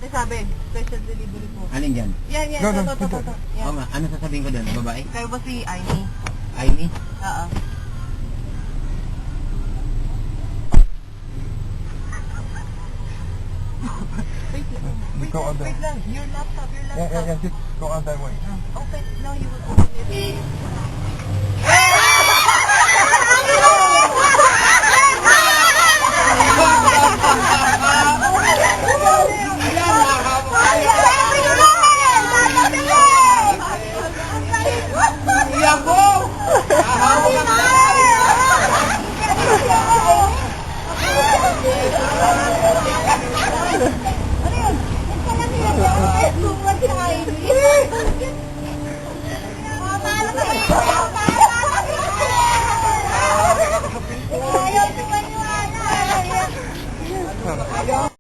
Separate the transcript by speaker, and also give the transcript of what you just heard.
Speaker 1: Ate sabi, special delivery po.
Speaker 2: Alin dyan?
Speaker 1: Yan, yan.
Speaker 3: No, no,
Speaker 1: Ito. Yan.
Speaker 2: Oo nga, ano sasabihin ko doon? Babae?
Speaker 1: Kayo ba si Aini?
Speaker 2: Aini?
Speaker 1: Oo.
Speaker 3: Go on there.
Speaker 1: Wait lang. Your laptop.
Speaker 3: Yeah, just go on that way.
Speaker 1: Open. No, you will open it.
Speaker 4: Ayaw,